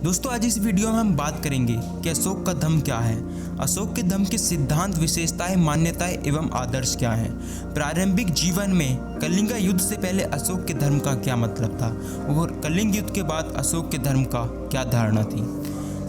दोस्तों आज इस वीडियो में हम बात करेंगे कि अशोक का धर्म क्या है, अशोक के धर्म के सिद्धांत, विशेषताएं, मान्यताएं एवं आदर्श क्या हैं। प्रारंभिक जीवन में कलिंग युद्ध से पहले अशोक के धर्म का क्या मतलब था और कलिंग युद्ध के बाद अशोक के धर्म का क्या धारणा थी।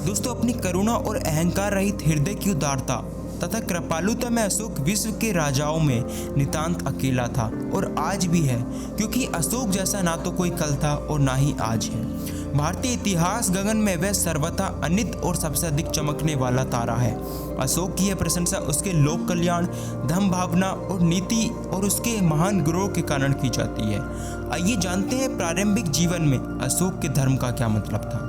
दोस्तों अपनी करुणा और अहंकार रहित हृदय की उदारता तथा कृपालुता में अशोक विश्व के राजाओं में नितांत अकेला था और आज भी है, क्योंकि अशोक जैसा ना तो कोई कल था और ना ही आज है। भारतीय इतिहास गगन में वह सर्वथा अनित और सबसे अधिक चमकने वाला तारा है। अशोक की यह प्रशंसा उसके लोक कल्याण, धर्म भावना और नीति और उसके महान गुरुओं के कारण की जाती है। आइए जानते हैं प्रारंभिक जीवन में अशोक के धर्म का क्या मतलब था।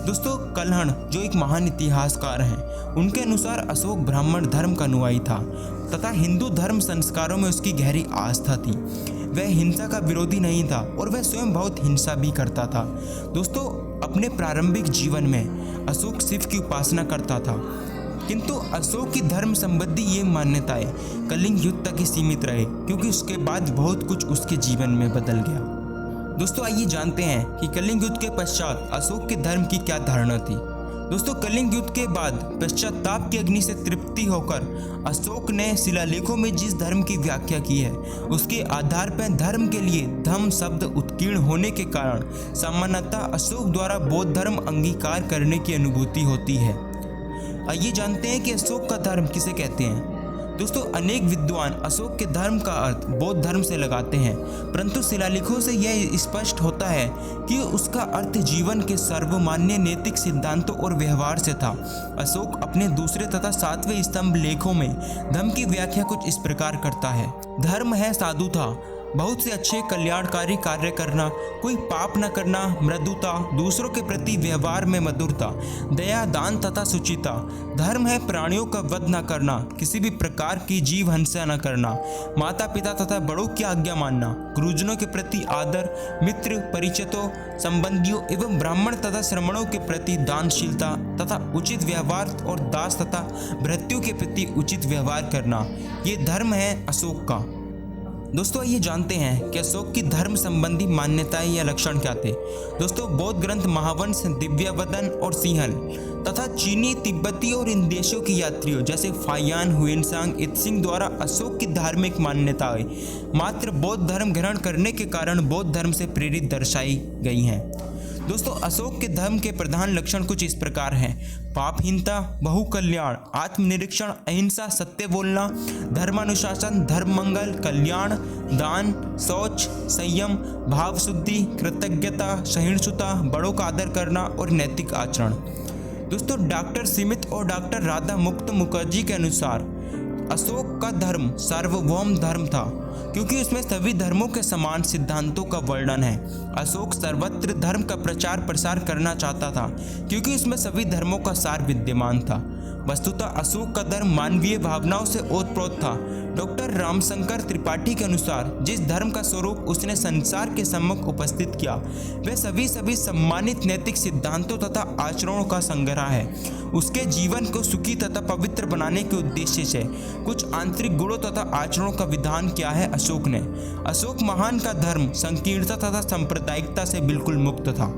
दोस्तों कल्हण जो एक महान इतिहासकार हैं, उनके अनुसार अशोक ब्राह्मण धर्म का अनुयायी था तथा हिंदू धर्म संस्कारों में उसकी गहरी आस्था थी। वह हिंसा का विरोधी नहीं था और वह स्वयं बहुत हिंसा भी करता था। दोस्तों अपने प्रारंभिक जीवन में अशोक शिव की उपासना करता था, किंतु अशोक की धर्म संबंधी ये मान्यताएं कलिंग युद्ध तक ही सीमित रहे, क्योंकि उसके बाद बहुत कुछ उसके जीवन में बदल गया। दोस्तों आइए जानते हैं कि कलिंग युद्ध के पश्चात अशोक के धर्म की क्या धारणा थी। दोस्तों कलिंग युद्ध के बाद पश्चाताप की अग्नि से तृप्ति होकर अशोक ने शिलालेखों में जिस धर्म की व्याख्या की है, उसके आधार पर धर्म के लिए धम्म शब्द उत्कीर्ण होने के कारण सामान्यतः अशोक द्वारा बौद्ध धर्म अंगीकार करने की अनुभूति होती है। आइए जानते हैं कि अशोक का धर्म किसे कहते हैं। दोस्तों अनेक विद्वान अशोक के धर्म का अर्थ बौद्ध धर्म से लगाते हैं, परंतु शिलालेखों से यह स्पष्ट होता है कि उसका अर्थ जीवन के सर्वमान्य नैतिक सिद्धांतों और व्यवहार से था। अशोक अपने दूसरे तथा 7वें स्तंभ लेखों में धर्म की व्याख्या कुछ इस प्रकार करता है। धर्म है साधुता, बहुत से अच्छे कल्याणकारी कार्य करना, कोई पाप न करना, मृदुता, दूसरों के प्रति व्यवहार में मधुरता, दया, दान तथा सुचिता। धर्म है प्राणियों का वध न करना, किसी भी प्रकार की जीव हिंसा न करना, माता पिता तथा बड़ों की आज्ञा मानना, गुरुजनों के प्रति आदर, मित्र, परिचितों, संबंधियों एवं ब्राह्मण तथा श्रमणों के प्रति दानशीलता तथा उचित व्यवहार और दास तथा भृत्यों के प्रति उचित व्यवहार करना, ये धर्म है अशोक का। दोस्तों ये जानते हैं कि अशोक की धर्म संबंधी मान्यताएं या लक्षण क्या थे। दोस्तों बौद्ध ग्रंथ महावंश, दिव्यवदन और सिंहल तथा चीनी, तिब्बती और इन देशों की यात्रियों जैसे फायान, हुएनसांग, इत्सिंग द्वारा अशोक की धार्मिक मान्यताएं मात्र बौद्ध धर्म ग्रहण करने के कारण बौद्ध धर्म से प्रेरित दर्शाई गई हैं। दोस्तों अशोक के धर्म के प्रधान लक्षण कुछ इस प्रकार हैं। पापहीनता, बहु कल्याण, आत्मनिरीक्षण, अहिंसा, सत्य बोलना, धर्मानुशासन, धर्म मंगल, कल्याण, दान, शौच, संयम, भाव शुद्धि, कृतज्ञता, सहिष्णुता, बड़ों का आदर करना और नैतिक आचरण। दोस्तों डॉक्टर सिमित और डॉक्टर राधा मुक्त मुखर्जी के अनुसार अशोक का धर्म सार्वभौम धर्म था, क्योंकि उसमें सभी धर्मों के समान सिद्धांतों का वर्णन है। अशोक सर्वत्र धर्म का प्रचार प्रसार करना चाहता था, क्योंकि उसमें सभी धर्मों का सार विद्यमान था। वस्तुतः अशोक का धर्म मानवीय भावनाओं से ओतप्रोत था। डॉक्टर रामशंकर त्रिपाठी के अनुसार जिस धर्म का स्वरूप उसने संसार के सम्मुख उपस्थित किया, वह सभी सम्मानित नैतिक सिद्धांतों तथा आचरणों का संग्रह है। उसके जीवन को सुखी तथा पवित्र बनाने के उद्देश्य से कुछ आंतरिक गुणों तथा आचरणों का विधान किया है अशोक ने। अशोक महान का धर्म संकीर्णता तथा सांप्रदायिकता से बिल्कुल मुक्त था।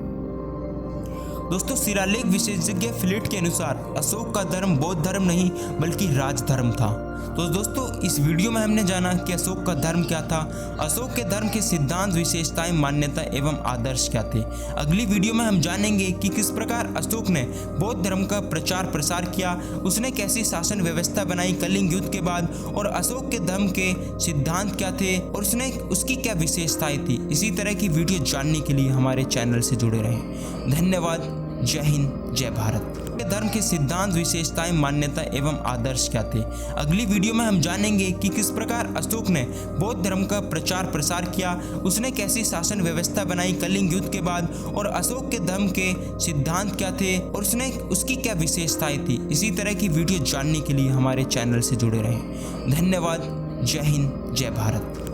दोस्तों शिलालेख विशेषज्ञ फिलिट के अनुसार अशोक का धर्म बौद्ध धर्म नहीं बल्कि राजधर्म था। तो दोस्तों इस वीडियो में हमने जाना कि अशोक का धर्म क्या था, अशोक के धर्म के सिद्धांत, विशेषताएं, मान्यता एवं आदर्श क्या थे। अगली वीडियो में हम जानेंगे कि किस प्रकार अशोक ने बौद्ध धर्म का प्रचार प्रसार किया, उसने कैसी शासन व्यवस्था बनाई कलिंग युद्ध के बाद, और अशोक के धर्म के सिद्धांत क्या थे और उसकी क्या विशेषताएं थी। इसी तरह की वीडियो जानने के लिए हमारे चैनल से जुड़े रहें। धन्यवाद। जय हिंद, जय भारत। धर्म के सिद्धांत, विशेषताएं, मान्यता एवं आदर्श क्या थे। अगली वीडियो में हम जानेंगे कि किस प्रकार अशोक ने बौद्ध धर्म का प्रचार प्रसार किया, उसने कैसी शासन व्यवस्था बनाई कलिंग युद्ध के बाद, और अशोक के धर्म के सिद्धांत क्या थे और उसकी क्या विशेषताएं थी। इसी तरह की वीडियो जानने के लिए हमारे चैनल से जुड़े रहें। धन्यवाद। जय हिंद, जय भारत।